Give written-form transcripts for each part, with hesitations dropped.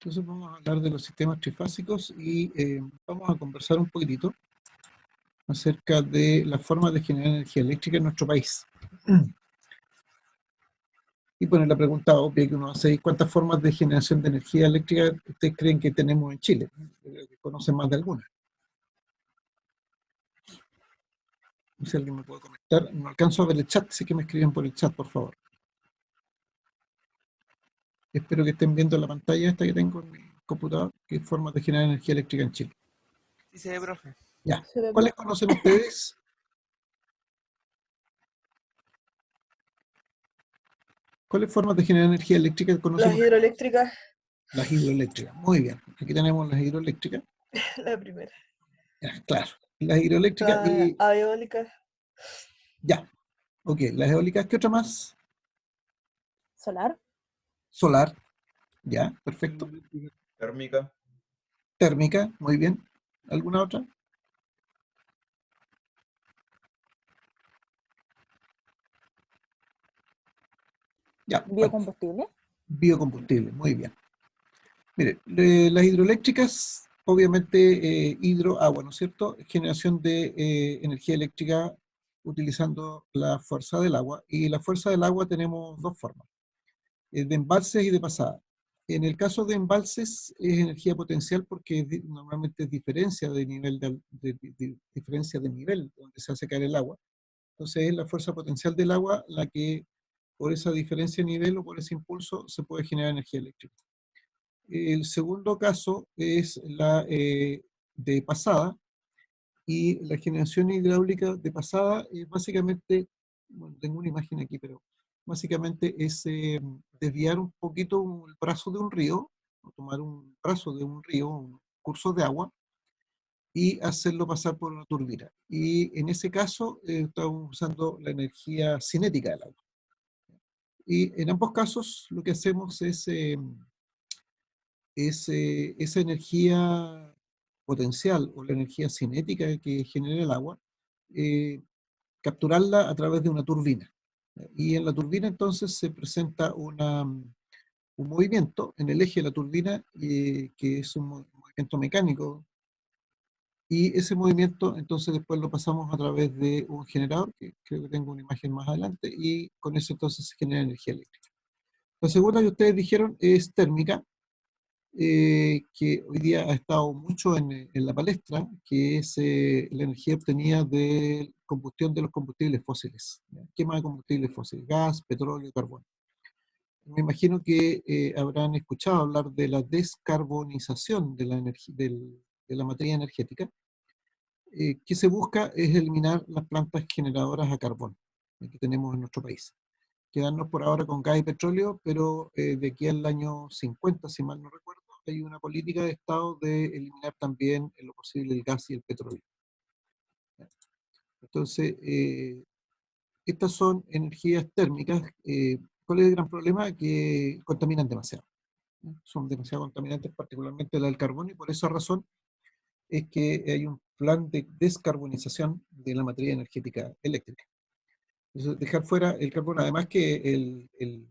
Entonces vamos a hablar de los sistemas trifásicos y vamos a conversar un poquitito acerca de las formas de generar energía eléctrica en nuestro país. Y poner la pregunta obvia que uno hace: ¿cuántas formas de generación de energía eléctrica ustedes creen que tenemos en Chile? Yo creo que conocen más de algunas. No sé si alguien me puede comentar. No alcanzo a ver el chat, así que me escriben por el chat, por favor. Espero que estén viendo la pantalla esta que tengo en mi computador, que es formas de generar energía eléctrica en Chile. Sí se ve, profe. Ya. Se ve ¿Cuáles bien. conocen ustedes? ¿Cuáles formas de generar energía eléctrica conocen Las ustedes? hidroeléctricas, Las hidroeléctricas. Muy bien. Aquí tenemos las hidroeléctricas. la primera. Ya, claro. Las hidroeléctricas Las y eólicas, ya. Ok. Las eólicas, ¿qué otra más? Solar. Solar. Ya, perfecto. Térmica. Térmica, muy bien. ¿Alguna otra? Ya, bueno. Biocombustible. Biocombustible, muy bien. Mire, las hidroeléctricas, obviamente, agua, ¿no es cierto? Generación de energía eléctrica utilizando la fuerza del agua. Y la fuerza del agua tenemos dos formas: de embalses y de pasada. En el caso de embalses es energía potencial porque normalmente es diferencia de nivel diferencia de nivel donde se hace caer el agua. Entonces es la fuerza potencial del agua la que, por esa diferencia de nivel o por ese impulso, se puede generar energía eléctrica. El segundo caso es la de pasada, y la generación hidráulica de pasada es básicamente, bueno, tengo una imagen aquí, pero básicamente es desviar un poquito el brazo de un río, o tomar un brazo de un río, un curso de agua, y hacerlo pasar por una turbina. Y en ese caso estamos usando la energía cinética del agua. Y en ambos casos lo que hacemos es esa energía potencial o la energía cinética que genera el agua, eh, capturarla a través de una turbina. Y en la turbina entonces se presenta un movimiento en el eje de la turbina, que es un movimiento mecánico, y ese movimiento entonces después lo pasamos a través de un generador, que creo que tengo una imagen más adelante, y con eso entonces se genera energía eléctrica. La segunda que ustedes dijeron es térmica, que hoy día ha estado mucho en la palestra, que es la energía obtenida de combustión de los combustibles fósiles, ¿ya? Quema de combustibles fósiles, gas, petróleo, carbón. Me imagino que habrán escuchado hablar de la descarbonización de la de la materia energética. Que se busca es eliminar las plantas generadoras a carbón que tenemos en nuestro país. Quedarnos por ahora con gas y petróleo, pero de aquí al año 50, si mal no recuerdo, hay una política de Estado de eliminar también en lo posible el gas y el petróleo. Entonces, estas son energías térmicas. ¿Cuál es el gran problema? Que contaminan demasiado. Son demasiado contaminantes, particularmente la del carbón, y por esa razón es que hay un plan de descarbonización de la materia energética eléctrica. Entonces, dejar fuera el carbón, además que el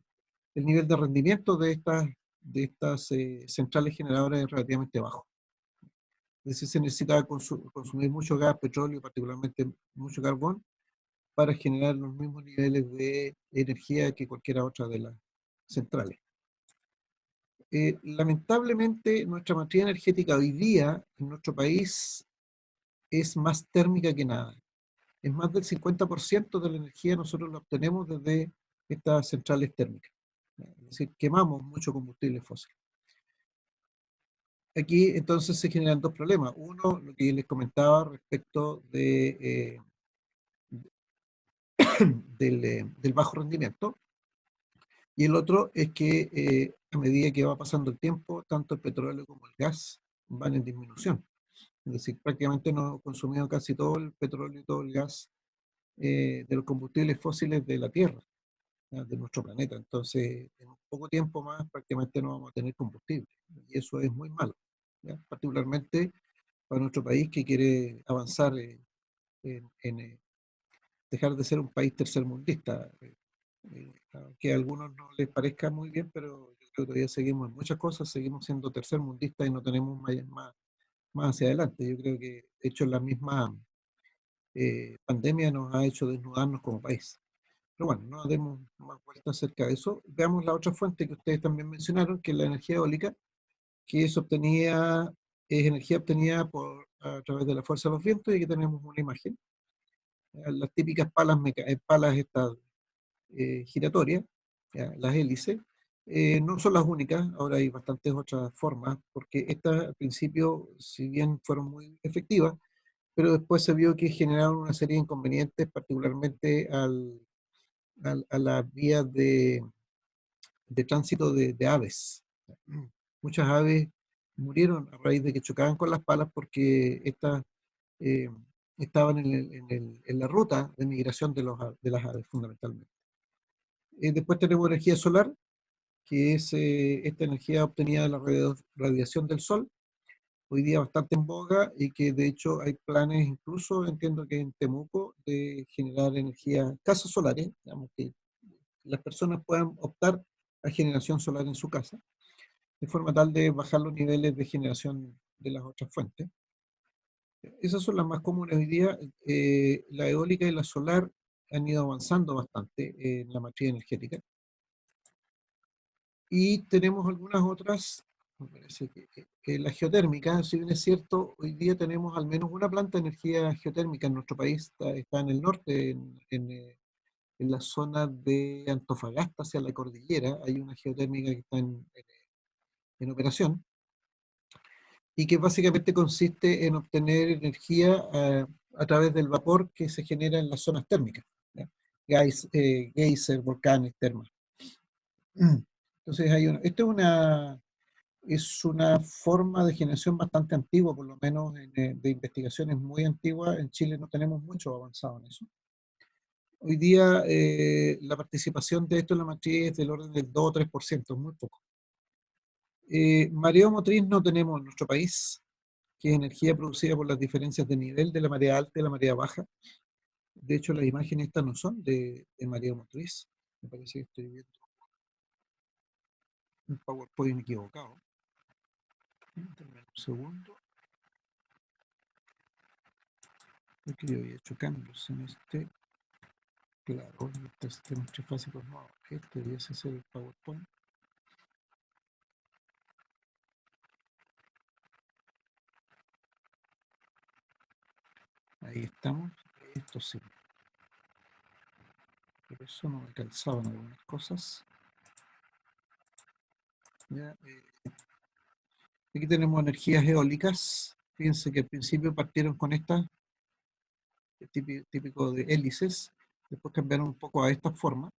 nivel de rendimiento de estas centrales generadoras es relativamente bajo. Es decir, se necesita consumir mucho gas, petróleo, particularmente mucho carbón, para generar los mismos niveles de energía que cualquiera otra de las centrales. Lamentablemente, nuestra materia energética hoy día en nuestro país es más térmica que nada. Es más del 50% de la energía nosotros la obtenemos desde estas centrales térmicas. Es decir, quemamos mucho combustible fósil. Aquí entonces se generan dos problemas. Uno, lo que les comentaba respecto del bajo rendimiento. Y el otro es que a medida que va pasando el tiempo, tanto el petróleo como el gas van en disminución. Es decir, prácticamente no hemos consumido casi todo el petróleo y todo el gas de los combustibles fósiles de la Tierra, ¿ya? De nuestro planeta. Entonces, en un poco tiempo más prácticamente no vamos a tener combustible. Y eso es muy malo, ¿ya? Particularmente para nuestro país, que quiere avanzar en dejar de ser un país tercermundista, que a algunos no les parezca muy bien, pero yo creo que todavía seguimos en muchas cosas, seguimos siendo tercermundistas y no tenemos más hacia adelante. Yo creo que, de hecho, la misma pandemia nos ha hecho desnudarnos como país. Pero bueno, no demos más vueltas acerca de eso. Veamos la otra fuente que ustedes también mencionaron, que es la energía eólica, que es energía obtenida a través de la fuerza de los vientos, y aquí tenemos una imagen. Las típicas palas estas giratorias, ya, las hélices, no son las únicas, ahora hay bastantes otras formas, porque estas al principio, si bien fueron muy efectivas, pero después se vio que generaron una serie de inconvenientes, particularmente a las vías de tránsito de aves. Muchas aves murieron a raíz de que chocaban con las palas porque estas eh, estaban en la ruta de migración de las aves fundamentalmente. Después tenemos energía solar, que es esta energía obtenida de la radiación del sol, hoy día bastante en boga, y que de hecho hay planes, incluso entiendo que en Temuco, de generar energía, casas solares, digamos, que las personas puedan optar a generación solar en su casa, de forma tal de bajar los niveles de generación de las otras fuentes. Esas son las más comunes hoy día. La eólica y la solar han ido avanzando bastante en la matriz energética. Y tenemos algunas otras, me parece que la geotérmica, si bien es cierto, hoy día tenemos al menos una planta de energía geotérmica en nuestro país, está en el norte, en la zona de Antofagasta hacia la cordillera, hay una geotérmica que está en operación, y que básicamente consiste en obtener energía a través del vapor que se genera en las zonas térmicas, ¿ya? Geyser, volcanes, termas. Entonces es una forma de generación bastante antigua, por lo menos de investigaciones muy antiguas. En Chile no tenemos mucho avanzado en eso. Hoy día la participación de esto en la matriz es del orden del 2 o 3%, muy poco. Mareo motriz no tenemos en nuestro país, que es energía producida por las diferencias de nivel de la marea alta y la marea baja. De hecho, las imágenes estas no son de mareo motriz. Me parece que estoy viendo un PowerPoint equivocado. Déjame un segundo. Porque yo había hecho cambios en este. Claro, este sistema trifásico nuevo. Este debiese ser el PowerPoint. Ahí estamos. Esto sí. Pero eso no me calzaban algunas cosas. Ya, aquí tenemos energías eólicas. Fíjense que al principio partieron con estas, típico de hélices. Después cambiaron un poco a esta forma.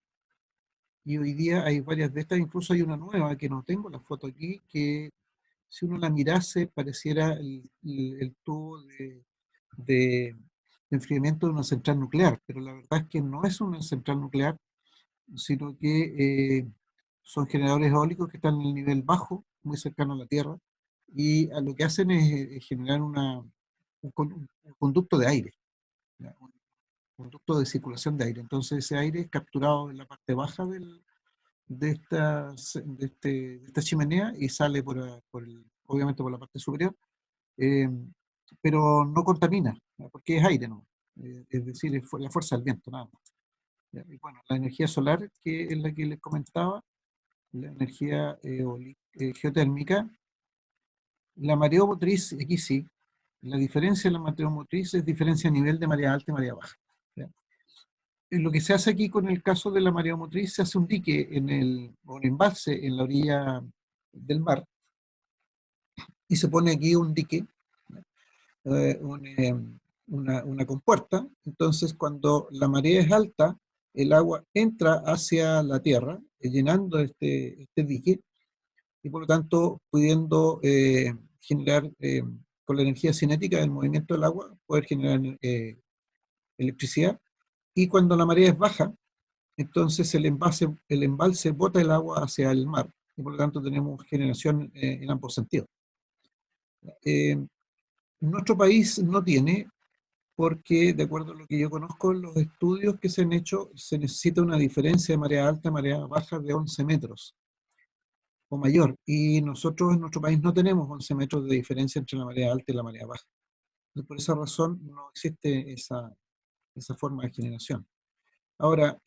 Y hoy día hay varias de estas. Incluso hay una nueva que no tengo la foto aquí, que si uno la mirase pareciera el tubo de enfriamiento de una central nuclear, pero la verdad es que no es una central nuclear, sino que son generadores eólicos que están en el nivel bajo, muy cercano a la Tierra, y lo que hacen es generar un conducto de aire, ¿ya? Un conducto de circulación de aire. Entonces ese aire es capturado en la parte baja de esta chimenea y sale obviamente por la parte superior, eh, pero no contamina, ¿ya? Porque es aire, ¿no? Es decir, es la fuerza del viento, nada más. ¿Ya? Y bueno, la energía solar, que es la que les comentaba, la energía geotérmica, la mareomotriz, aquí sí, la diferencia de la mareomotriz es diferencia a nivel de marea alta y marea baja. ¿Ya? Lo que se hace aquí con el caso de la mareomotriz, se hace un dique o un embalse en la orilla del mar, y se pone aquí un dique, eh, un, eh, una compuerta. Entonces cuando la marea es alta, el agua entra hacia la tierra, llenando este dique, y por lo tanto pudiendo generar, con la energía cinética del movimiento del agua, poder generar electricidad. Y cuando la marea es baja, entonces el embalse bota el agua hacia el mar, y por lo tanto tenemos generación en ambos sentidos. Nuestro país no tiene, porque de acuerdo a lo que yo conozco, en los estudios que se han hecho, se necesita una diferencia de marea alta y marea baja de 11 metros. o mayor. Y nosotros en nuestro país no tenemos 11 metros de diferencia entre la marea alta y la marea baja. Entonces, por esa razón no existe esa forma de generación. Ahora,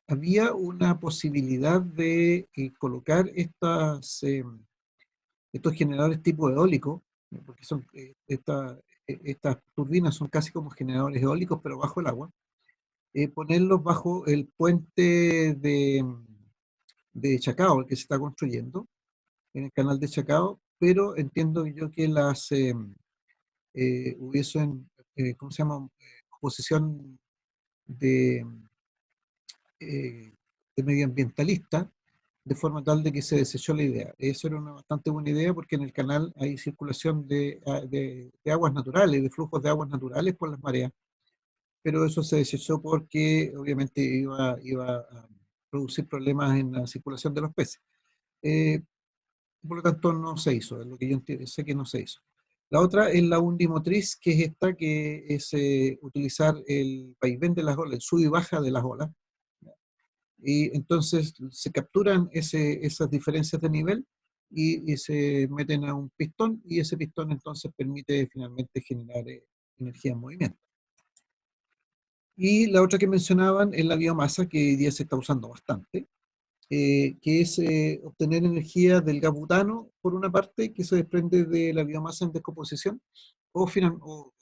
había una posibilidad de colocar estos generadores tipo eólico, porque estas turbinas son casi como generadores eólicos, pero bajo el agua, ponerlos bajo el puente de Chacao, el que se está construyendo, en el canal de Chacao, pero entiendo yo que hubiesen, ¿cómo se llama? Oposición de, eh, de medioambientalista, de forma tal de que se desechó la idea. Eso era una bastante buena idea porque en el canal hay circulación de aguas naturales, de flujos de aguas naturales por las mareas, pero eso se desechó porque obviamente iba a producir problemas en la circulación de los peces. Eh, por lo tanto, no se hizo, es lo que yo sé que no se hizo. La otra es la undimotriz, que es esta, que es utilizar el vaivén de las olas, el sub y baja de las olas, y entonces se capturan esas diferencias de nivel y se meten a un pistón, y ese pistón entonces permite finalmente generar energía en movimiento. Y la otra que mencionaban es la biomasa, que hoy día se está usando bastante, que es obtener energía del gas butano, por una parte, que se desprende de la biomasa en descomposición, o,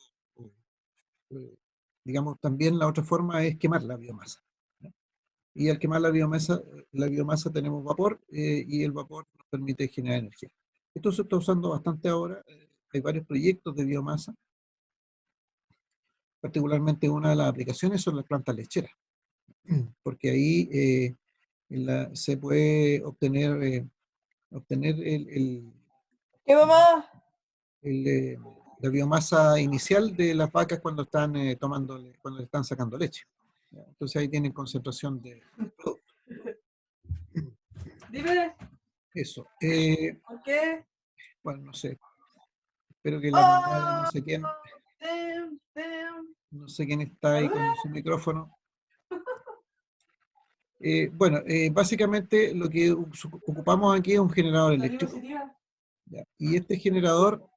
eh, digamos, también la otra forma es quemar la biomasa, ¿no? Y al quemar la biomasa tenemos vapor, y el vapor nos permite generar energía. Esto se está usando bastante ahora, hay varios proyectos de biomasa, particularmente una de las aplicaciones son las plantas lecheras, porque ahí se puede obtener ¿Qué, mamá? el, eh, la biomasa inicial de las vacas cuando están cuando le están sacando leche. ¿Ya? Entonces ahí tienen concentración de producto. Dime, Eso. ¿por qué? Bueno, no sé. Espero que la mamá de ¡Oh! Damn. no sé quién está ahí con su micrófono. Bueno, básicamente lo que ocupamos aquí es un generador eléctrico. ¿Ya? Y este generador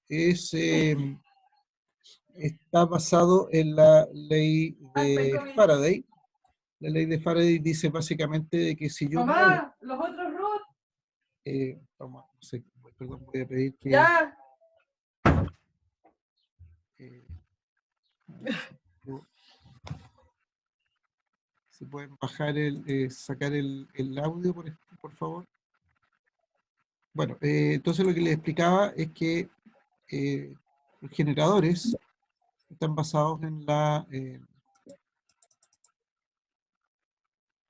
está basado en la ley de Faraday. La ley de Faraday dice básicamente de que si yo muevo, Mamá, los otros root. vamos, no sé, perdón, voy a pedir que Ya. eh, a ver si pueden bajar sacar el audio, por favor. Bueno, entonces lo que les explicaba es que los generadores están basados en la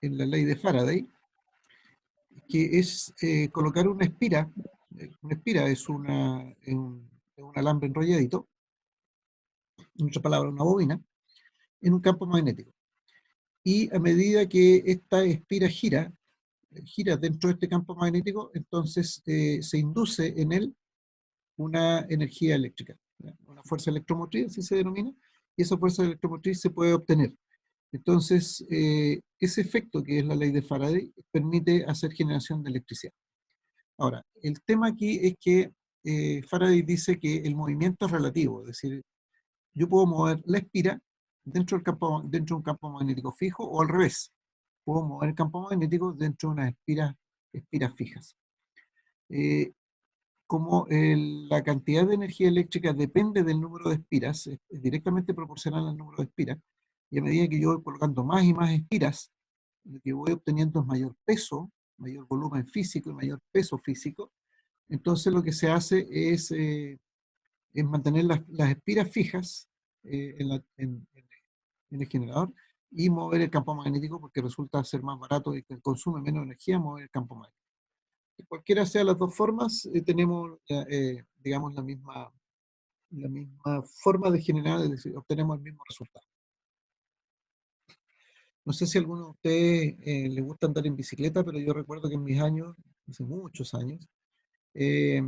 ley de Faraday, que es colocar una espira. Una espira es un alambre enrolladito, en otras palabras, una bobina, en un campo magnético. Y a medida que esta espira gira dentro de este campo magnético, entonces se induce en él una energía eléctrica, ¿ya? Una fuerza electromotriz, así se denomina, y esa fuerza electromotriz se puede obtener. Entonces, ese efecto, que es la ley de Faraday, permite hacer generación de electricidad. Ahora, el tema aquí es que Faraday dice que el movimiento es relativo, es decir, yo puedo mover la espira dentro de un campo magnético fijo, o al revés, puedo mover el campo magnético dentro de unas espiras fijas. Como la cantidad de energía eléctrica depende del número de espiras, es directamente proporcional al número de espiras, y a medida que yo voy colocando más y más espiras, lo que voy obteniendo es mayor peso, mayor volumen físico y mayor peso físico. Entonces lo que se hace es mantener las espiras fijas en el generador, y mover el campo magnético, porque resulta ser más barato y que consume menos energía mover el campo magnético. Cualquiera sea las dos formas, tenemos, digamos, la misma forma de generar, es decir, obtenemos el mismo resultado. No sé si a alguno de ustedes les gusta andar en bicicleta, pero yo recuerdo que en mis años, hace muchos años, eh,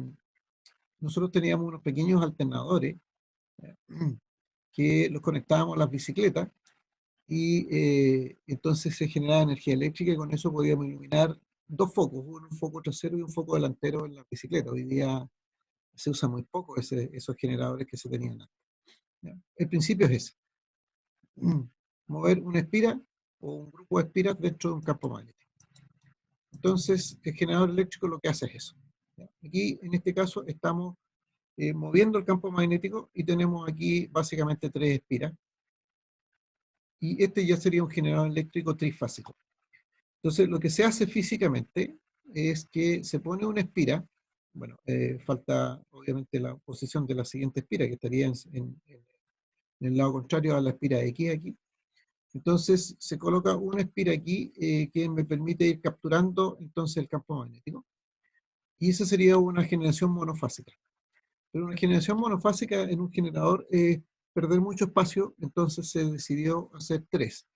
nosotros teníamos unos pequeños alternadores que los conectábamos a las bicicletas, y entonces se generaba energía eléctrica, y con eso podíamos iluminar dos focos, un foco trasero y un foco delantero en la bicicleta. Hoy día se usa muy poco esos generadores que se tenían antes. ¿Ya? El principio es ese. Mover una espira o un grupo de espiras dentro de un campo magnético. Entonces, el generador eléctrico lo que hace es eso. ¿Ya? Aquí, en este caso, estamos moviendo el campo magnético y tenemos aquí básicamente tres espiras. Y este ya sería un generador eléctrico trifásico. Entonces, lo que se hace físicamente es que se pone una espira, bueno, falta obviamente la posición de la siguiente espira, que estaría en el lado contrario a la espira X aquí. Entonces, se coloca una espira aquí que me permite ir capturando entonces el campo magnético. Y esa sería una generación monofásica. Pero una generación monofásica en un generador es perder mucho espacio, entonces se decidió hacer tres.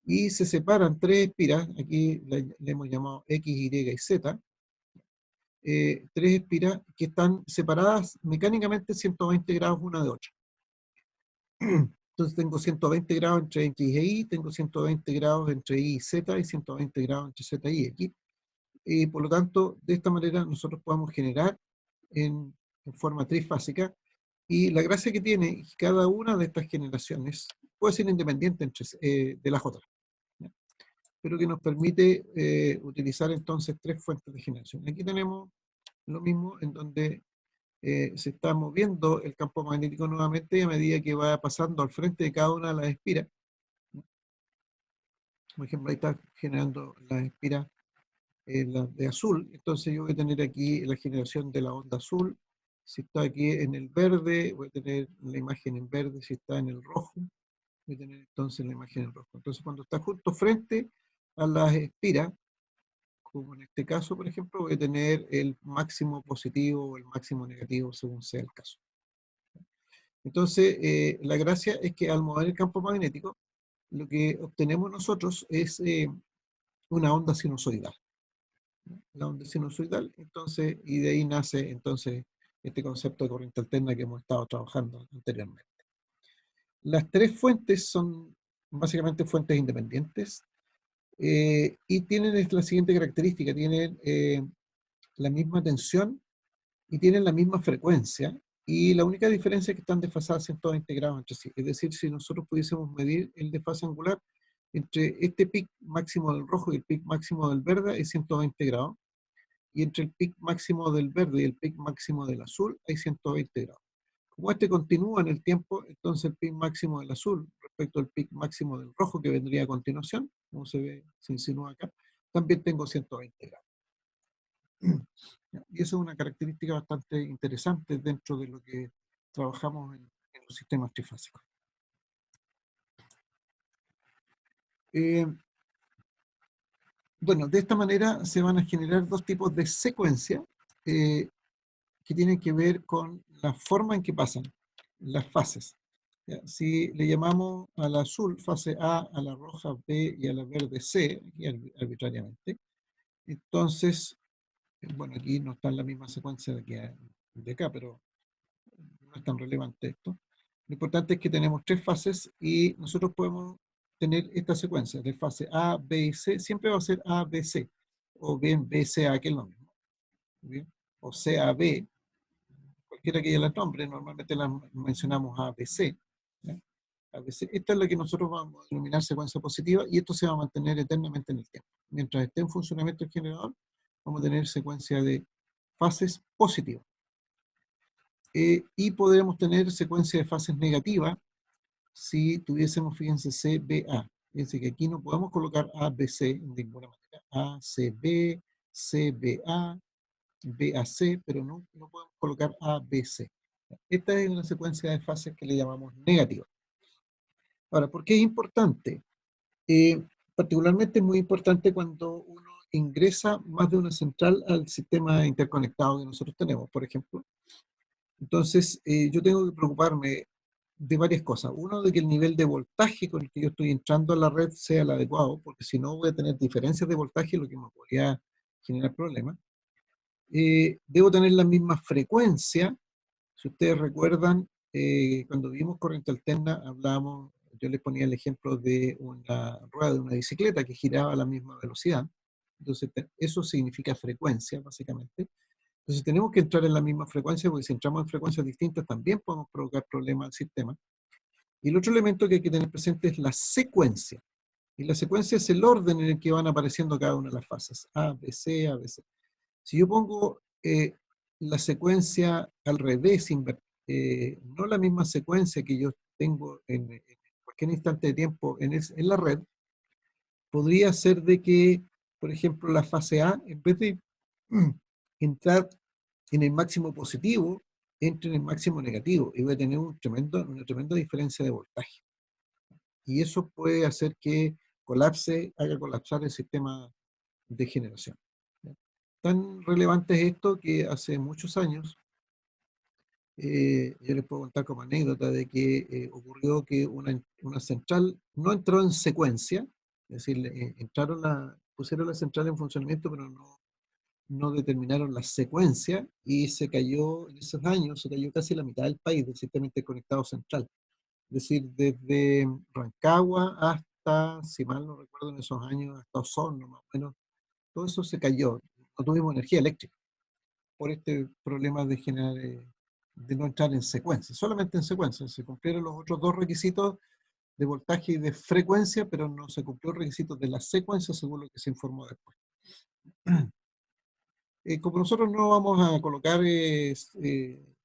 Y se separan tres espiras, aquí le hemos llamado X, Y y Z, tres espiras que están separadas mecánicamente 120 grados una de otra. Entonces tengo 120 grados entre X y Y, tengo 120 grados entre Y y Z y 120 grados entre Z y X. Y por lo tanto, de esta manera nosotros podemos generar en forma trifásica. Y la gracia que tiene cada una de estas generaciones puede ser independiente de las otras, ¿ya? Pero que nos permite utilizar entonces tres fuentes de generación. Aquí tenemos lo mismo en donde se está moviendo el campo magnético nuevamente a medida que va pasando al frente de cada una de las espiras. Por ejemplo, ahí está generando las espiras la de azul, entonces yo voy a tener aquí la generación de la onda azul. Si está aquí en el verde, voy a tener la imagen en verde. Si está en el rojo, voy a tener entonces la imagen en rojo. Entonces cuando está justo frente a las espiras, como en este caso, por ejemplo, voy a tener el máximo positivo o el máximo negativo, según sea el caso. Entonces, la gracia es que al mover el campo magnético, lo que obtenemos nosotros es una onda sinusoidal. La onda sinusoidal, entonces, y de ahí nace entonces este concepto de corriente alterna que hemos estado trabajando anteriormente. Las tres fuentes son básicamente fuentes independientes y tienen la siguiente característica: tienen la misma tensión y tienen la misma frecuencia, y la única diferencia es que están desfasadas 120 grados entre sí. Es decir, si nosotros pudiésemos medir el desfase angular entre este pic máximo del rojo y el pic máximo del verde, es 120 grados, y entre el pic máximo del verde y el pic máximo del azul hay 120 grados. Como este continúa en el tiempo, entonces el pic máximo del azul respecto al pic máximo del rojo, que vendría a continuación, como se ve, se insinúa acá, también tengo 120 grados. Y esa es una característica bastante interesante dentro de lo que trabajamos en los sistemas trifásicos. Bueno, de esta manera se van a generar dos tipos de secuencia que tienen que ver con la forma en que pasan las fases. ¿Ya? Si le llamamos a la azul fase A, a la roja B y a la verde C, aquí arbitrariamente, entonces, bueno, aquí no está en la misma secuencia de acá, pero no es tan relevante esto. Lo importante es que tenemos tres fases y nosotros podemos tener esta secuencia de fase A, B y C. Siempre va a ser A, B, C, o bien B, C, A, que es lo mismo, ¿bien? O C, A, B, cualquiera que haya los nombres, normalmente las mencionamos ABC, ¿ya? ABC. Esta es la que nosotros vamos a denominar secuencia positiva, y esto se va a mantener eternamente en el tiempo. Mientras esté en funcionamiento el generador, vamos a tener secuencia de fases positivas. Y podremos tener secuencia de fases negativas si tuviésemos, fíjense, CBA. Fíjense que aquí no podemos colocar ABC de ninguna manera. ACB, CBA, BAC, pero no podemos colocar ABC. Esta es una secuencia de fases que le llamamos negativa. Ahora, ¿por qué es importante? Particularmente es muy importante cuando uno ingresa más de una central al sistema interconectado que nosotros tenemos, por ejemplo. Entonces, yo tengo que preocuparme de varias cosas. Uno, de que el nivel de voltaje con el que yo estoy entrando a la red sea el adecuado, porque si no voy a tener diferencias de voltaje, lo que me podría generar problemas. Debo tener la misma frecuencia. Si ustedes recuerdan, cuando vimos corriente alterna, hablábamos, yo les ponía el ejemplo de una rueda de una bicicleta que giraba a la misma velocidad. Entonces, eso significa frecuencia, básicamente. Entonces, tenemos que entrar en la misma frecuencia, porque si entramos en frecuencias distintas, también podemos provocar problemas al sistema. Y el otro elemento que hay que tener presente es la secuencia. Y la secuencia es el orden en el que van apareciendo cada una de las fases. A, B, C, A, B, C. Si yo pongo la secuencia al revés, no la misma secuencia que yo tengo en cualquier instante de tiempo en la red, podría ser de que, por ejemplo, la fase A, en vez de entrar en el máximo positivo, entre en el máximo negativo y voy a tener una tremenda diferencia de voltaje. Y eso puede hacer que haga colapsar el sistema de generación. Tan relevante es esto que hace muchos años, yo les puedo contar como anécdota de que ocurrió que una central no entró en secuencia, es decir, pusieron la central en funcionamiento, pero no determinaron la secuencia y se cayó, en esos años, se cayó casi la mitad del país del sistema interconectado central. Es decir, desde Rancagua hasta, si mal no recuerdo en esos años, hasta Osorno, más o menos, todo eso se cayó. No tuvimos energía eléctrica por este problema de generar, de no entrar en secuencia, solamente en secuencia. Se cumplieron los otros dos requisitos de voltaje y de frecuencia, pero no se cumplió el requisito de la secuencia según lo que se informó después. Como nosotros no vamos a colocar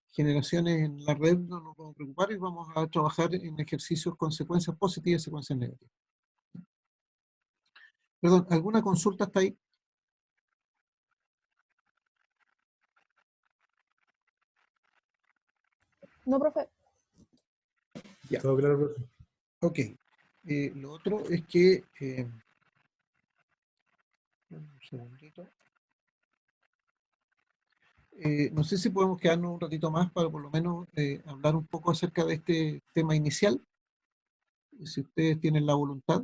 generaciones en la red, no nos vamos a preocupar y vamos a trabajar en ejercicios con secuencias positivas y secuencias negativas. Perdón, ¿alguna consulta hasta ahí? No, profe. Ya. Todo claro, profe. Ok. Lo otro es que... un segundito. No sé si podemos quedarnos un ratito más para por lo menos hablar un poco acerca de este tema inicial. Si ustedes tienen la voluntad,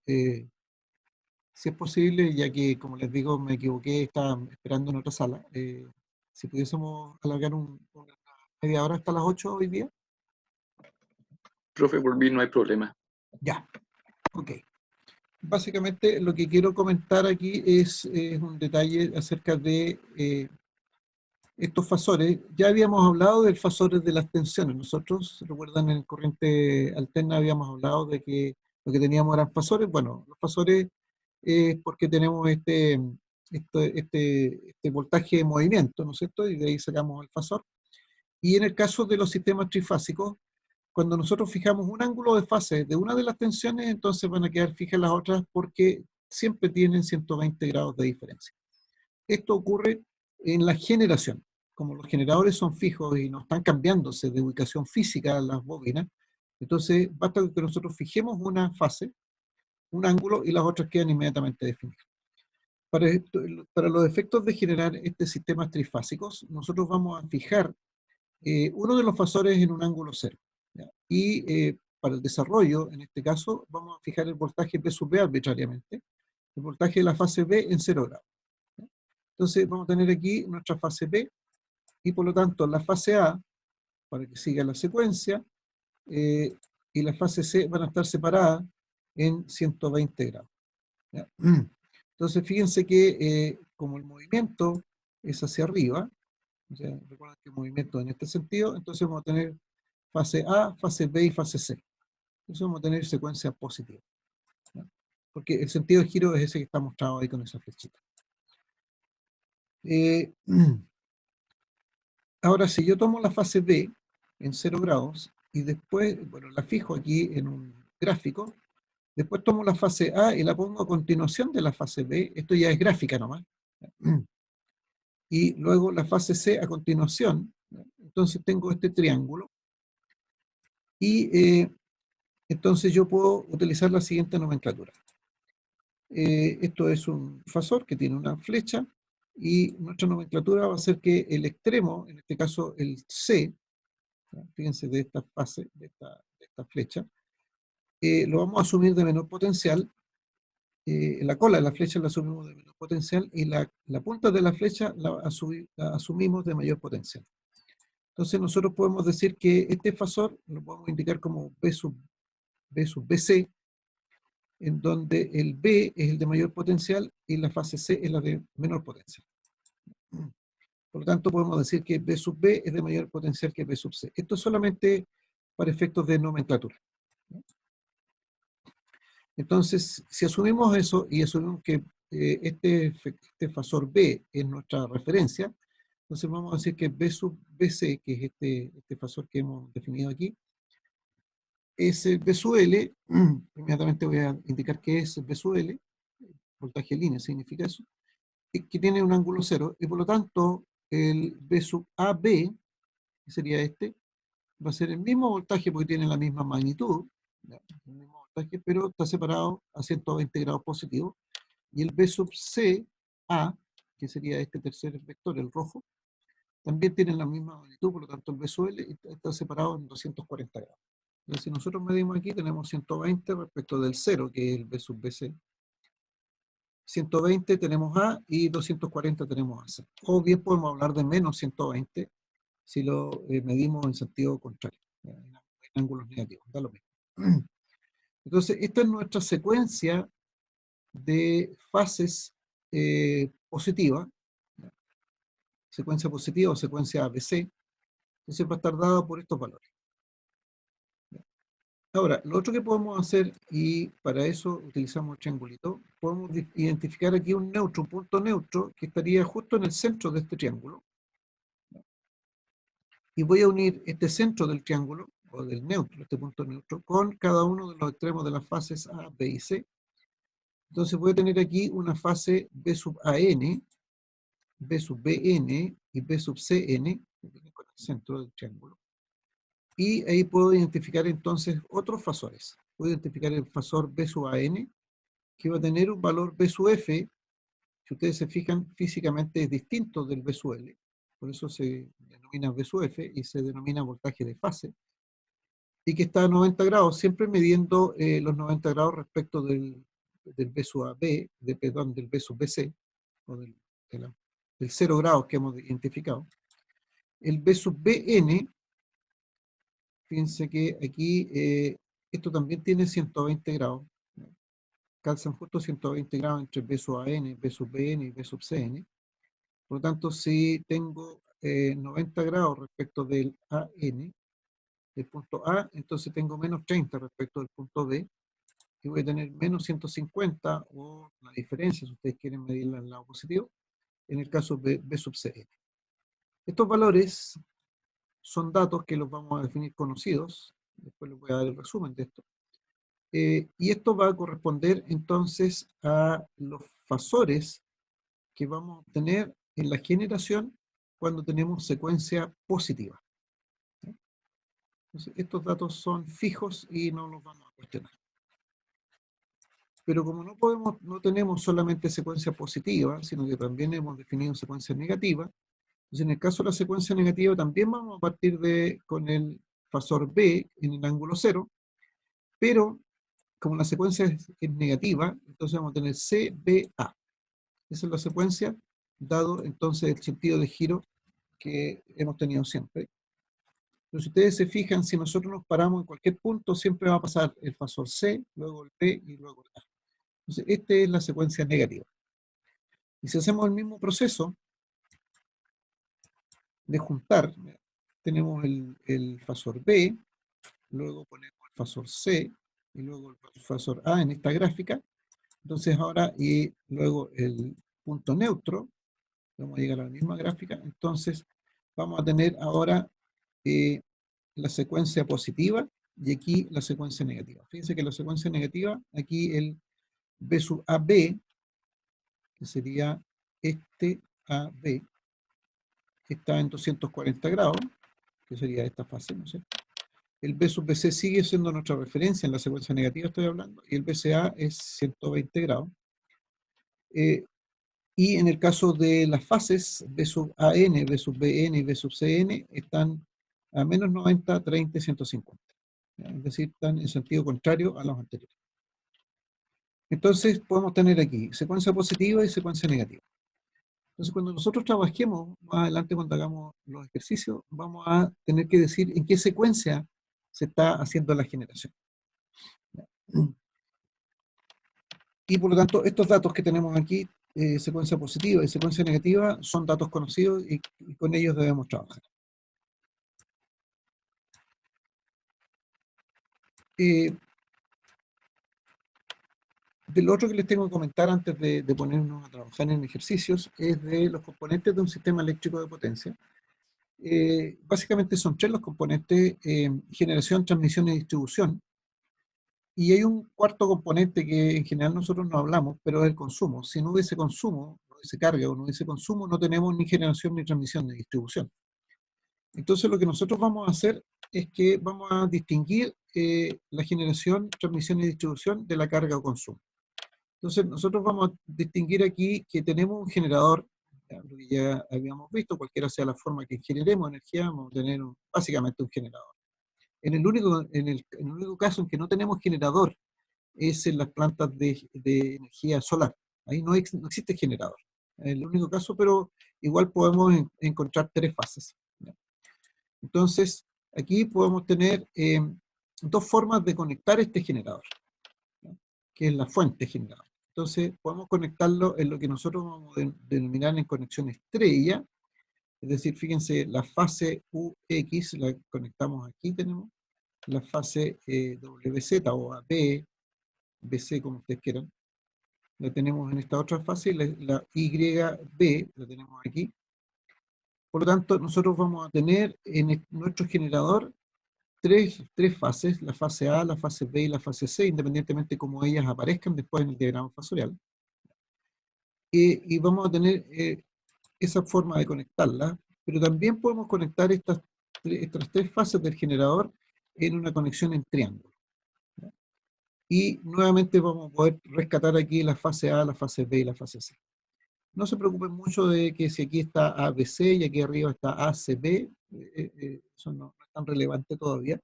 si es posible, ya que como les digo me equivoqué, estaba esperando en otra sala, si pudiésemos alargar una media hora hasta las 8 hoy día. Profe, por mí no hay problema. Ya, ok. Básicamente lo que quiero comentar aquí es un detalle acerca de estos fasores. Ya habíamos hablado del fasores de las tensiones. Nosotros, recuerdan, en corriente alterna habíamos hablado de que lo que teníamos eran fasores. Bueno, los fasores es porque tenemos este voltaje de movimiento, ¿no es cierto? Y de ahí sacamos el fasor. Y en el caso de los sistemas trifásicos, cuando nosotros fijamos un ángulo de fase de una de las tensiones, entonces van a quedar fijas las otras porque siempre tienen 120 grados de diferencia. Esto ocurre en la generación. Como los generadores son fijos y no están cambiándose de ubicación física a las bobinas, entonces basta que nosotros fijemos una fase, un ángulo, y las otras quedan inmediatamente definidas. Para los efectos de generar estos sistemas trifásicos, nosotros vamos a fijar uno de los fasores en un ángulo cero. ¿Ya? Y para el desarrollo, en este caso, vamos a fijar el voltaje P sub B arbitrariamente, el voltaje de la fase B en 0 grados. ¿Ya? Entonces vamos a tener aquí nuestra fase B, y por lo tanto la fase A, para que siga la secuencia, y la fase C van a estar separadas en 120 grados. ¿Ya? Entonces fíjense que como el movimiento es hacia arriba, o sea, recuerden que el movimiento en este sentido, entonces vamos a tener fase A, fase B y fase C. Entonces vamos a tener secuencia positiva, ¿ya? Porque el sentido de giro es ese que está mostrado ahí con esa flechita. Ahora, si yo tomo la fase B en 0 grados y después, bueno, la fijo aquí en un gráfico, después tomo la fase A y la pongo a continuación de la fase B, esto ya es gráfica nomás, y luego la fase C a continuación, entonces tengo este triángulo, y entonces yo puedo utilizar la siguiente nomenclatura. Esto es un fasor que tiene una flecha, y nuestra nomenclatura va a ser que el extremo, en este caso el C, fíjense de esta fase, de esta flecha, lo vamos a asumir de menor potencial, la cola de la flecha la asumimos de menor potencial, y la punta de la flecha la asumimos de mayor potencial. Entonces nosotros podemos decir que este fasor lo podemos indicar como B sub BC, en donde el B es el de mayor potencial y la fase C es la de menor potencial. Por lo tanto, podemos decir que B sub B es de mayor potencial que B sub C. Esto es solamente para efectos de nomenclatura. Entonces, si asumimos eso y asumimos que este fasor B es nuestra referencia, entonces vamos a decir que B sub BC, que es este fasor que hemos definido aquí, es el B sub L. Inmediatamente voy a indicar que es B sub L, voltaje línea significa eso, que tiene un ángulo cero, y por lo tanto el B sub AB, que sería este, va a ser el mismo voltaje porque tiene la misma magnitud, ¿ya? El mismo voltaje, pero está separado a 120 grados positivos, y el B sub CA, que sería este tercer vector, el rojo, también tiene la misma magnitud, por lo tanto el B sub L está separado en 240 grados. Entonces, si nosotros medimos aquí, tenemos 120 respecto del 0, que es el B sub BC. 120 tenemos A y 240 tenemos AC. O bien podemos hablar de menos 120 si lo medimos en sentido contrario, en ángulos negativos, da lo mismo. Entonces, esta es nuestra secuencia de fases positiva, secuencia positiva o secuencia ABC. Entonces va a estar dada por estos valores. Ahora, lo otro que podemos hacer, y para eso utilizamos el triangulito, podemos identificar aquí un neutro, un punto neutro, que estaría justo en el centro de este triángulo. Y voy a unir este centro del triángulo, o del neutro, este punto neutro, con cada uno de los extremos de las fases A, B y C. Entonces voy a tener aquí una fase B sub AN, B sub BN y B sub CN, que viene con el centro del triángulo. Y ahí puedo identificar entonces otros fasores. Puedo identificar el fasor B sub AN, que va a tener un valor B sub F, si ustedes se fijan, físicamente es distinto del B sub L, por eso se denomina B sub F y se denomina voltaje de fase, y que está a 90 grados, siempre midiendo los 90 grados respecto del B sub AB, perdón, del B sub BC, o del 0 grados que hemos identificado. El B sub BN, fíjense que aquí esto también tiene 120 grados, calzan justo 120 grados entre B sub AN, B sub BN y B sub CN. Por lo tanto, si tengo 90 grados respecto del AN, del punto A, entonces tengo menos 30 respecto del punto B, y voy a tener menos 150, o la diferencia, si ustedes quieren medirla en el lado positivo, en el caso de B sub CN. Estos valores son datos que los vamos a definir conocidos, después les voy a dar el resumen de esto. Y esto va a corresponder entonces a los fasores que vamos a obtener en la generación cuando tenemos secuencia positiva. Entonces, estos datos son fijos y no los vamos a cuestionar. Pero como no tenemos solamente secuencia positiva, sino que también hemos definido secuencia negativa, entonces en el caso de la secuencia negativa también vamos a partir con el fasor B en el ángulo 0, pero como la secuencia es negativa, entonces vamos a tener CBA. Esa es la secuencia, dado entonces el sentido de giro que hemos tenido siempre. Pero si ustedes se fijan, si nosotros nos paramos en cualquier punto, siempre va a pasar el fasor C, luego el B y luego el A. Entonces, esta es la secuencia negativa. Y si hacemos el mismo proceso de juntar, tenemos el fasor B, luego ponemos el fasor C, y luego el fasor A en esta gráfica. Entonces ahora, y luego el punto neutro, vamos a llegar a la misma gráfica, entonces vamos a tener ahora la secuencia positiva y aquí la secuencia negativa. Fíjense que la secuencia negativa, aquí el B sub AB, que sería este AB, que está en 240 grados, que sería esta fase, ¿no es cierto? El B sub BC sigue siendo nuestra referencia en la secuencia negativa, estoy hablando, y el BCA es 120 grados. Y en el caso de las fases, B sub AN, B sub BN y B sub CN están a menos 90, 30 y 150. Es decir, están en sentido contrario a los anteriores. Entonces podemos tener aquí secuencia positiva y secuencia negativa. Entonces cuando nosotros trabajemos, más adelante cuando hagamos los ejercicios, vamos a tener que decir en qué secuencia se está haciendo la generación. Y por lo tanto, estos datos que tenemos aquí, secuencia positiva y secuencia negativa, son datos conocidos y con ellos debemos trabajar. De lo otro que les tengo que comentar antes de ponernos a trabajar en ejercicios es de los componentes de un sistema eléctrico de potencia. Básicamente son tres los componentes: generación, transmisión y distribución. Y hay un cuarto componente que en general nosotros no hablamos, pero es el consumo. Si no hubiese consumo, no hubiese carga o no hubiese consumo, no tenemos ni generación, ni transmisión, ni distribución. Entonces lo que nosotros vamos a hacer es que vamos a distinguir la generación, transmisión y distribución de la carga o consumo. Entonces nosotros vamos a distinguir aquí que tenemos un generador, lo que ya habíamos visto, cualquiera sea la forma que generemos energía, vamos a tener básicamente un generador. En el único caso en que no tenemos generador es en las plantas de energía solar. Ahí no existe generador. Es el único caso, pero igual podemos encontrar tres fases. Entonces, aquí podemos tener dos formas de conectar este generador, que es la fuente generadora. Entonces, podemos conectarlo en lo que nosotros vamos a denominar en conexión estrella. Es decir, fíjense, la fase UX la conectamos aquí, tenemos la fase WZ o AB, BC, como ustedes quieran. La tenemos en esta otra fase, la YB la tenemos aquí. Por lo tanto, nosotros vamos a tener en nuestro generador tres fases: la fase A, la fase B y la fase C, independientemente de cómo ellas aparezcan después en el diagrama fasorial. Y vamos a tener esa forma de conectarla, pero también podemos conectar estas tres fases del generador en una conexión en triángulo. Y nuevamente vamos a poder rescatar aquí la fase A, la fase B y la fase C. No se preocupen mucho de que si aquí está ABC y aquí arriba está ACB, eso no es tan relevante todavía.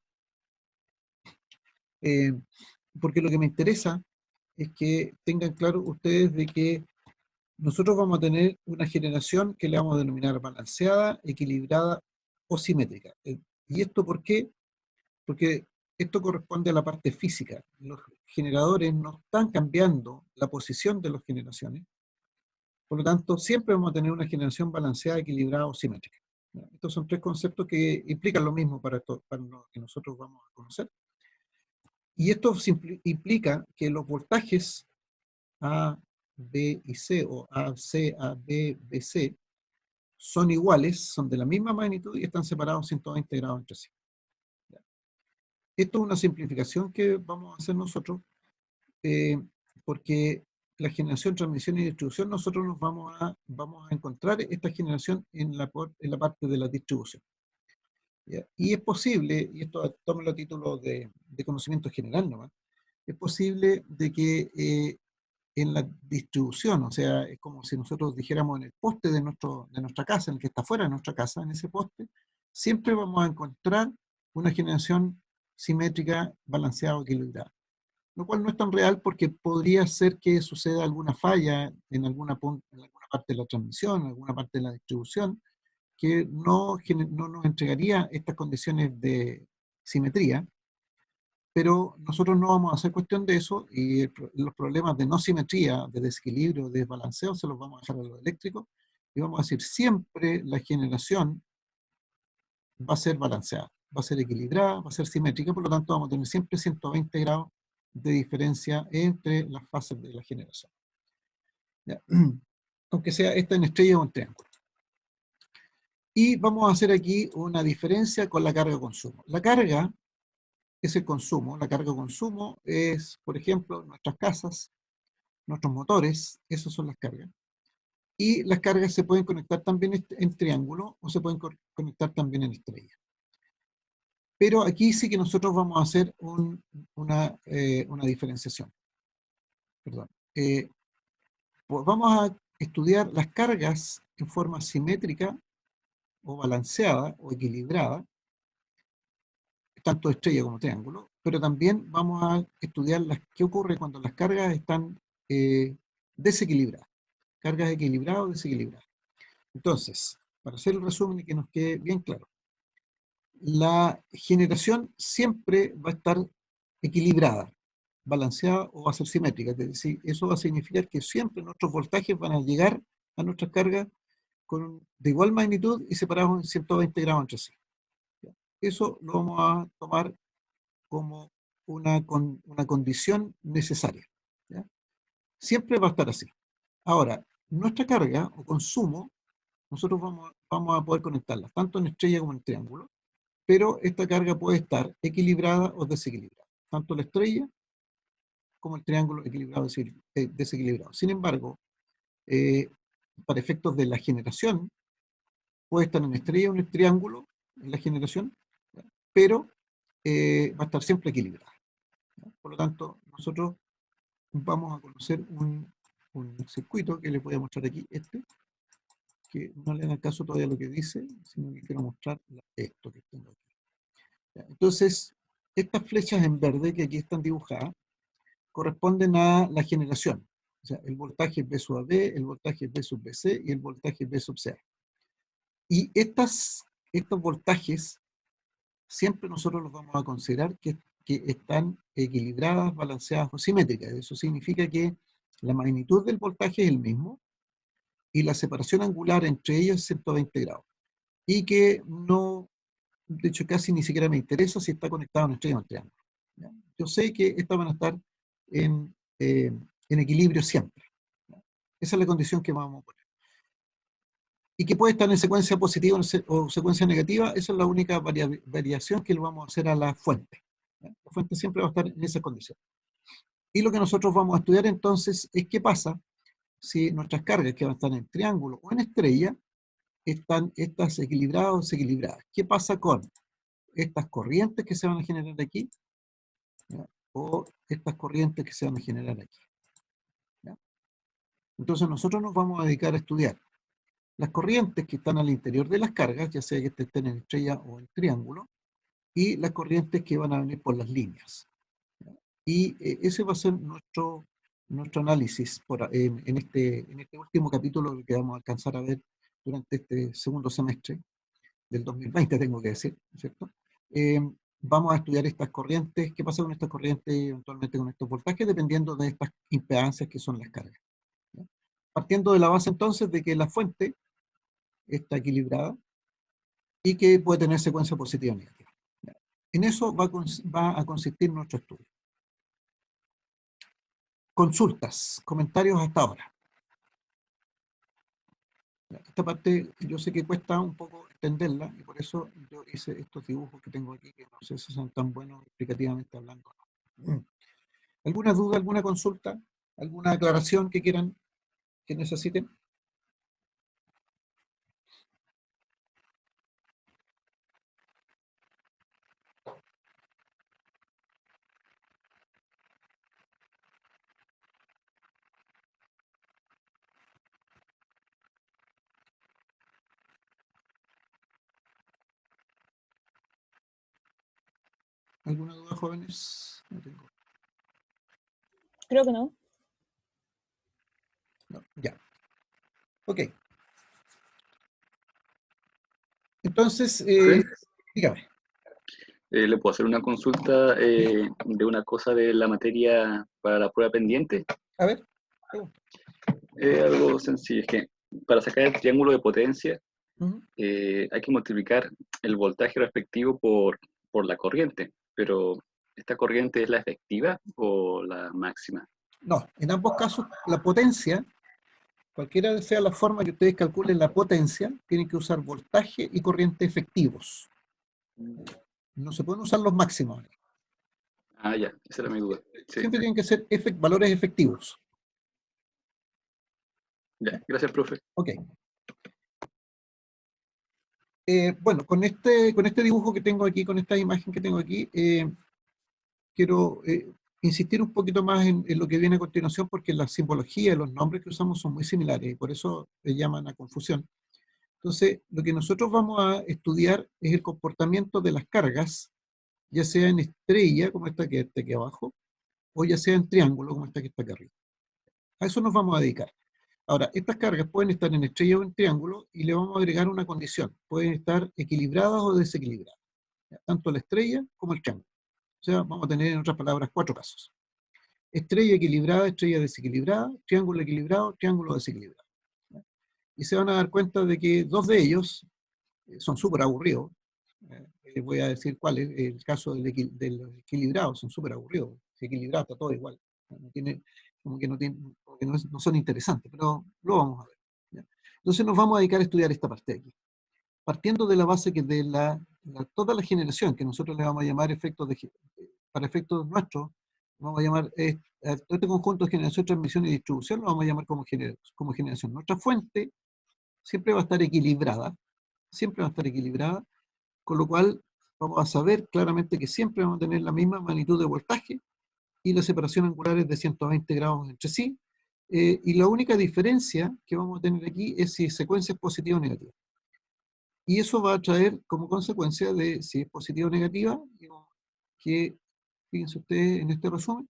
Porque lo que me interesa es que tengan claro ustedes de que nosotros vamos a tener una generación que le vamos a denominar balanceada, equilibrada o simétrica. ¿Y esto por qué? Porque esto corresponde a la parte física. Los generadores no están cambiando la posición de las generaciones. Por lo tanto, siempre vamos a tener una generación balanceada, equilibrada o simétrica. Estos son tres conceptos que implican lo mismo para lo que nosotros vamos a conocer. Y esto implica que los voltajes A, B y C, o AC, AB, BC, son iguales, son de la misma magnitud y están separados 120 grados entre sí. Esto es una simplificación que vamos a hacer nosotros, porque la generación, transmisión y distribución, nosotros vamos a encontrar esta generación en la parte de la distribución. ¿Ya? Y es posible, y esto tómelo a título de conocimiento general nomás, es posible de que en la distribución, o sea, es como si nosotros dijéramos en el poste de nuestra casa, en el que está fuera de nuestra casa, en ese poste, siempre vamos a encontrar una generación simétrica, balanceada o equilibrada. Lo cual no es tan real porque podría ser que suceda alguna falla en alguna parte de la transmisión, en alguna parte de la distribución, que no nos entregaría estas condiciones de simetría, pero nosotros no vamos a hacer cuestión de eso y los problemas de no simetría, de desequilibrio, de desbalanceo, se los vamos a dejar a los eléctricos y vamos a decir siempre la generación va a ser balanceada, va a ser equilibrada, va a ser simétrica, por lo tanto vamos a tener siempre 120 grados de diferencia entre las fases de la generación. ¿Ya? Aunque sea esta en estrella o en triángulo. Y vamos a hacer aquí una diferencia con la carga-consumo. La carga es el consumo. La carga-consumo es, por ejemplo, nuestras casas, nuestros motores, esas son las cargas. Y las cargas se pueden conectar también en triángulo o se pueden conectar también en estrella. Pero aquí sí que nosotros vamos a hacer una diferenciación. Perdón. Pues vamos a estudiar las cargas en forma simétrica o balanceada o equilibrada, tanto estrella como triángulo, pero también vamos a estudiar qué ocurre cuando las cargas están desequilibradas. Cargas equilibradas o desequilibradas. Entonces, para hacer el resumen y que nos quede bien claro, la generación siempre va a estar equilibrada. balanceada o va a ser simétrica. Es decir, eso va a significar que siempre nuestros voltajes van a llegar a nuestras cargas de igual magnitud y separados en 120 grados entre sí. Eso lo vamos a tomar como una condición necesaria. ¿Ya? Siempre va a estar así. Ahora, nuestra carga o consumo, nosotros vamos a poder conectarla tanto en estrella como en triángulo, pero esta carga puede estar equilibrada o desequilibrada. Tanto la estrella como el triángulo equilibrado o desequilibrado. Sin embargo, para efectos de la generación, puede estar en estrella o en el triángulo, en la generación, ¿ya? Pero va a estar siempre equilibrada. ¿Ya? Por lo tanto, nosotros vamos a conocer un circuito que les voy a mostrar aquí, que no le hagan caso todavía a lo que dice, sino que quiero mostrar esto que tengo aquí. ¿Ya? Entonces, estas flechas en verde que aquí están dibujadas, corresponden a la generación. O sea, el voltaje B sub AB, el voltaje B sub BC y el voltaje B sub CA. Y estos voltajes siempre nosotros los vamos a considerar que están equilibradas, balanceadas o simétricas. Eso significa que la magnitud del voltaje es el mismo y la separación angular entre ellos es 120 grados. Y que no, de hecho casi ni siquiera me interesa si está conectado a una estrella o un triángulo. ¿Ya? Yo sé que estas van a estar en equilibrio siempre. ¿Ya? Esa es la condición que vamos a poner. Y que puede estar en secuencia positiva o secuencia negativa, esa es la única variación que le vamos a hacer a la fuente. ¿Ya? La fuente siempre va a estar en esa condición. Y lo que nosotros vamos a estudiar entonces es qué pasa si nuestras cargas que van a estar en triángulo o en estrella están estas equilibradas o desequilibradas. ¿Qué pasa con estas corrientes que se van a generar aquí? ¿Ya? O estas corrientes que se van a generar aquí. ¿Ya? Entonces nosotros nos vamos a dedicar a estudiar las corrientes que están al interior de las cargas, ya sea que estén en estrella o en triángulo, y las corrientes que van a venir por las líneas. ¿Ya? Y ese va a ser nuestro análisis en este último capítulo que vamos a alcanzar a ver durante este segundo semestre del 2020, tengo que decir, ¿cierto? Vamos a estudiar estas corrientes, qué pasa con estas corrientes, eventualmente con estos voltajes, dependiendo de estas impedancias que son las cargas. ¿Ya? Partiendo de la base entonces de que la fuente está equilibrada y que puede tener secuencia positiva o negativa. ¿Ya? En eso va a consistir nuestro estudio. Consultas, comentarios hasta ahora. Esta parte yo sé que cuesta un poco entenderla y por eso yo hice estos dibujos que tengo aquí, que no sé si son tan buenos explicativamente hablando. ¿Alguna duda, alguna consulta, alguna aclaración que quieran, que necesiten? ¿Alguna duda, jóvenes? No tengo. Creo que no. No, ya. Ok. Entonces, dígame. ¿Le puedo hacer una consulta de una cosa de la materia para la prueba pendiente? A ver. Algo sencillo, es que para sacar el triángulo de potencia hay que multiplicar el voltaje respectivo por la corriente, pero ¿esta corriente es la efectiva o la máxima? No, en ambos casos la potencia, cualquiera sea la forma que ustedes calculen la potencia, tienen que usar voltaje y corriente efectivos. No se pueden usar los máximos. Ah, ya, esa era mi duda. Sí. Siempre tienen que ser valores efectivos. Ya, gracias, profe. Ok. Bueno, con este dibujo que tengo aquí, con esta imagen que tengo aquí, quiero insistir un poquito más en lo que viene a continuación, porque la simbología y los nombres que usamos son muy similares, y por eso le llaman a confusión. Entonces, lo que nosotros vamos a estudiar es el comportamiento de las cargas, ya sea en estrella, como esta que está aquí abajo, o ya sea en triángulo, como esta que está acá arriba. A eso nos vamos a dedicar. Ahora, estas cargas pueden estar en estrella o en triángulo, y le vamos a agregar una condición. Pueden estar equilibradas o desequilibradas, tanto la estrella como el triángulo. O sea, vamos a tener, en otras palabras, 4 casos. estrella equilibrada, estrella desequilibrada, triángulo equilibrado, triángulo desequilibrado. Y se van a dar cuenta de que dos de ellos son súper aburridos. Voy a decir cuál es el caso del equilibrado, son súper aburridos. Si equilibrado está todo igual. No tiene, como que no son interesantes, pero lo vamos a ver. ¿Ya? Entonces nos vamos a dedicar a estudiar esta parte de aquí. Partiendo de la base que de toda la generación, que nosotros le vamos a llamar para efectos nuestros, vamos a llamar este conjunto de generación, transmisión y distribución, lo vamos a llamar como generación. Nuestra fuente siempre va a estar equilibrada, con lo cual vamos a saber claramente que siempre vamos a tener la misma magnitud de voltaje y la separación angular es de 120 grados entre sí, y la única diferencia que vamos a tener aquí es si secuencia es positiva o negativa. Y eso va a traer como consecuencia de si es positiva o negativa, que, fíjense ustedes en este resumen,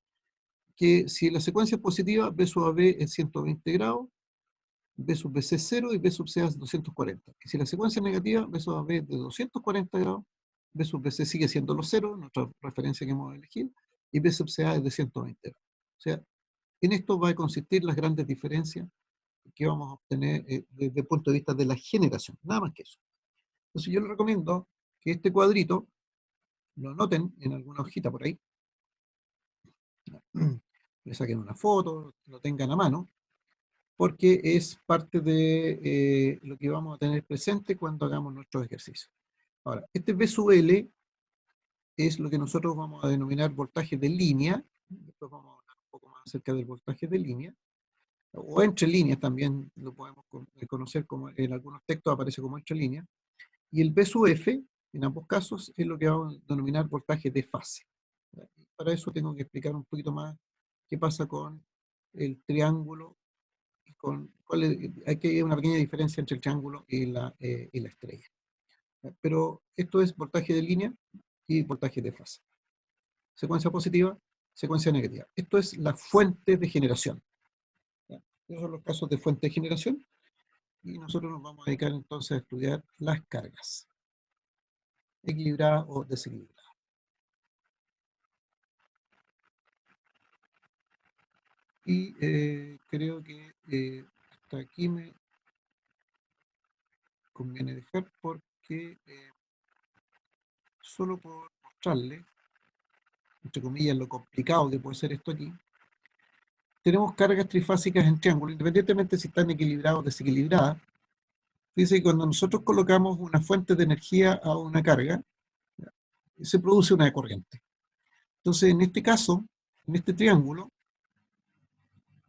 que si la secuencia es positiva, B sub AB es 120 grados, B sub BC es 0 y B sub CA es 240. Y si la secuencia es negativa, B sub AB es de 240 grados, B sub BC sigue siendo los 0, nuestra referencia que hemos elegido, y B sub CA es de 120 grados. O sea, en esto va a consistir las grandes diferencias que vamos a obtener desde el punto de vista de la generación, nada más que eso. Entonces yo les recomiendo que este cuadrito lo anoten en alguna hojita por ahí, le saquen una foto, lo tengan a mano, porque es parte de lo que vamos a tener presente cuando hagamos nuestros ejercicios. Ahora, este V sub L es lo que nosotros vamos a denominar voltaje de línea, después vamos a hablar un poco más acerca del voltaje de línea, o entre líneas también lo podemos conocer como en algunos textos aparece como entre líneas, y el B sub F, en ambos casos, es lo que vamos a denominar voltaje de fase. Para eso tengo que explicar un poquito más qué pasa con el triángulo, hay que una pequeña diferencia entre el triángulo y la estrella. Pero esto es voltaje de línea y voltaje de fase. Secuencia positiva, secuencia negativa. Esto es la fuente de generación. Esos son los casos de fuente de generación. Y nosotros nos vamos a dedicar entonces a estudiar las cargas, equilibrada o desequilibrada. Y creo que hasta aquí me conviene dejar porque solo por mostrarle, entre comillas, lo complicado que puede ser esto aquí, tenemos cargas trifásicas en triángulo, independientemente si están equilibradas o desequilibradas. Dice que cuando nosotros colocamos una fuente de energía a una carga, se produce una corriente. Entonces, en este caso, en este triángulo,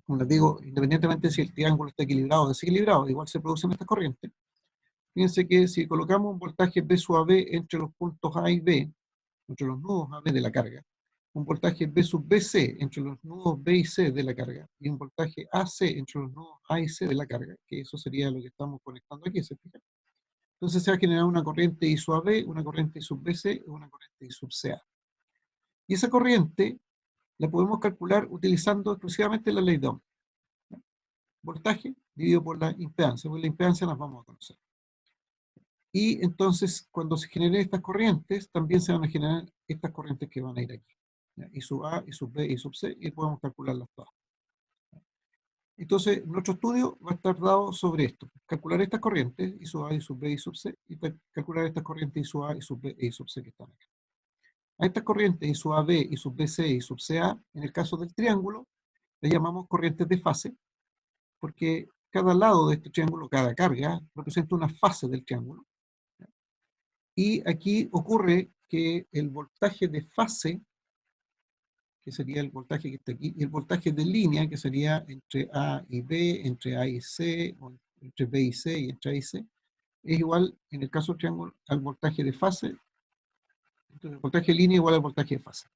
como les digo, independientemente si el triángulo está equilibrado o desequilibrado, igual se producen estas corrientes. Fíjense que si colocamos un voltaje B sub AB entre los puntos A y B, entre los nudos AB de la carga, un voltaje B sub BC entre los nudos B y C de la carga, y un voltaje AC entre los nudos A y C de la carga, que eso sería lo que estamos conectando aquí, ¿se fijan? Entonces se va a generar una corriente I sub AB, una corriente I sub BC y una corriente I sub CA. Y esa corriente la podemos calcular utilizando exclusivamente la ley de Ohm. Voltaje dividido por la impedancia, porque la impedancia las vamos a conocer. Y entonces, cuando se generen estas corrientes, también se van a generar estas corrientes que van a ir aquí. I sub A, I sub B, I sub C, y podemos calcularlas todas. Entonces, nuestro estudio va a estar dado sobre esto. Calcular estas corrientes, I sub A, I sub B, I sub C, y calcular estas corrientes I sub A, I sub B, I sub C que están acá. A estas corrientes I sub AB, I sub BC, I sub CA, en el caso del triángulo, le llamamos corrientes de fase, porque cada lado de este triángulo, cada carga, representa una fase del triángulo. Y aquí ocurre que el voltaje de fase, que sería el voltaje que está aquí, y el voltaje de línea, que sería entre A y B, entre A y C, o entre B y C y entre A y C, es igual, en el caso del triángulo, al voltaje de fase. Entonces, el voltaje de línea es igual al voltaje de fase.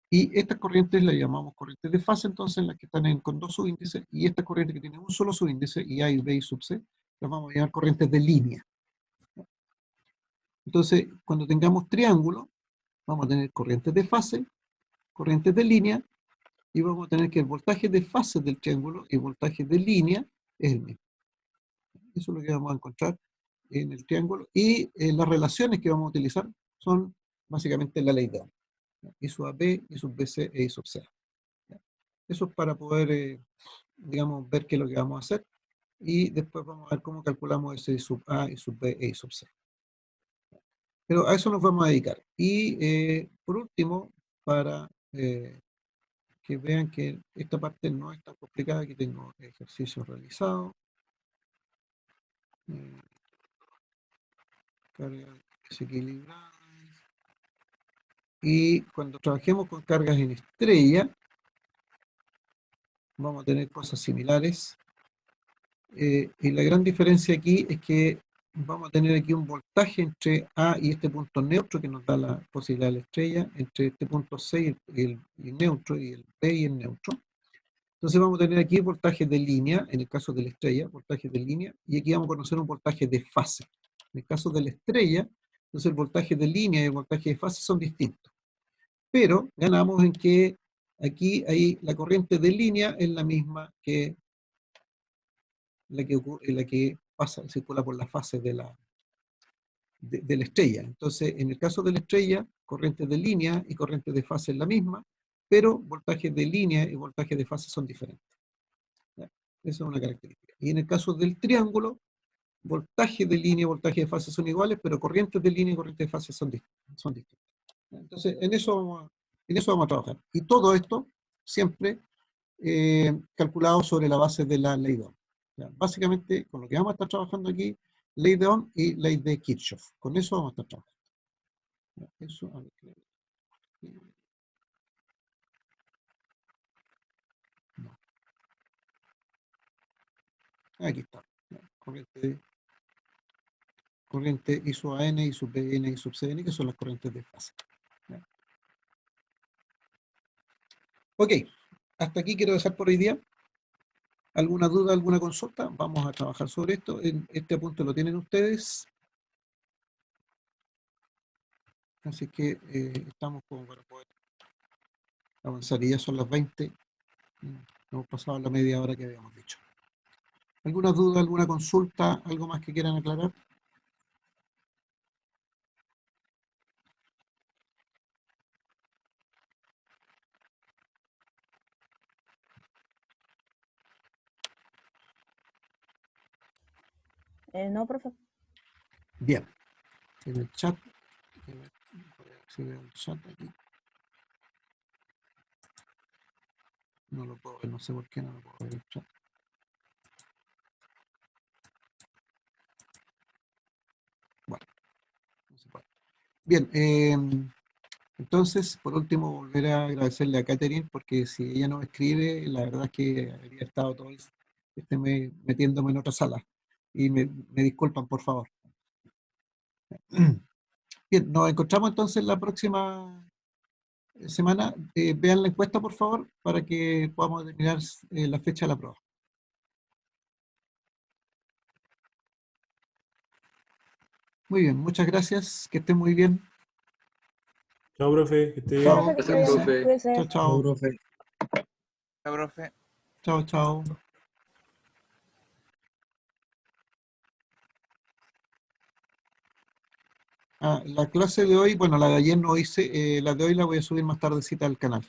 Y estas corrientes las llamamos corrientes de fase, entonces las que están con dos subíndices, y estas corrientes que tienen un solo subíndice, y A y B y sub C, las vamos a llamar corrientes de línea. Entonces, cuando tengamos triángulo, vamos a tener corrientes de fase, corrientes de línea, y vamos a tener que el voltaje de fase del triángulo y el voltaje de línea es el mismo. Eso es lo que vamos a encontrar en el triángulo, y las relaciones que vamos a utilizar son básicamente la ley de Ohm. I sub AB, I sub BC e I sub CA. Eso es para poder, digamos, ver qué es lo que vamos a hacer. Y después vamos a ver cómo calculamos ese sub A y sub B y sub C. Pero a eso nos vamos a dedicar. Y por último, para que vean que esta parte no es tan complicada, aquí tengo ejercicios realizados. Cargas desequilibradas. Y cuando trabajemos con cargas en estrella, vamos a tener cosas similares. Y la gran diferencia aquí es que vamos a tener aquí un voltaje entre A y este punto neutro que nos da la posibilidad de la estrella, entre este punto C y el neutro, y el B y el neutro. Entonces vamos a tener aquí voltajes de línea, en el caso de la estrella, voltajes de línea, y aquí vamos a conocer un voltaje de fase. En el caso de la estrella, entonces el voltaje de línea y el voltaje de fase son distintos. Pero ganamos en que aquí la corriente de línea es la misma que la que pasa, circula por la fase de la estrella. Entonces, en el caso de la estrella, corriente de línea y corriente de fase es la misma, pero voltajes de línea y voltajes de fase son diferentes. ¿Ya? Esa es una característica. Y en el caso del triángulo, voltaje de línea y voltaje de fase son iguales, pero corrientes de línea y corrientes de fase son distintas. Entonces, en eso vamos a trabajar. Y todo esto siempre calculado sobre la base de la ley de Ohm. ¿Ya? Básicamente, con lo que vamos a estar trabajando aquí, ley de Ohm y ley de Kirchhoff. Con eso vamos a estar trabajando. ¿Ya? Eso, a ver, no. Aquí está. ¿Ya? Corriente I sub AN, I sub BN, I sub CN, que son las corrientes de fase. ¿Ya? Ok, hasta aquí quiero dejar por hoy día. ¿Alguna duda, alguna consulta? Vamos a trabajar sobre esto. Este apunte lo tienen ustedes. Así que estamos como para poder avanzar. Y ya son las 20. Hemos pasado la media hora que habíamos dicho. ¿Alguna duda, alguna consulta? ¿Algo más que quieran aclarar? No, profe. Bien. En el chat. Voy a acceder al chat aquí. No lo puedo ver, no sé por qué no lo puedo ver el chat. Bueno, no se puede. Bien, entonces, por último, volver a agradecerle a Catherine, porque si ella no me escribe, la verdad es que habría estado todo este mes metiéndome en otra sala. Y me disculpan, por favor. Bien, nos encontramos entonces la próxima semana. Vean la encuesta, por favor, para que podamos determinar la fecha de la prueba. Muy bien, muchas gracias. Que estén muy bien. Chao, profe, que esté bien. Chao, profe, que esté bien. Gracias, profe. Cuídese. Chao, chao. profe. Chao, profe. Chao, chao. La clase de hoy, bueno, la de ayer no hice, la de hoy la voy a subir más tardecita al canal.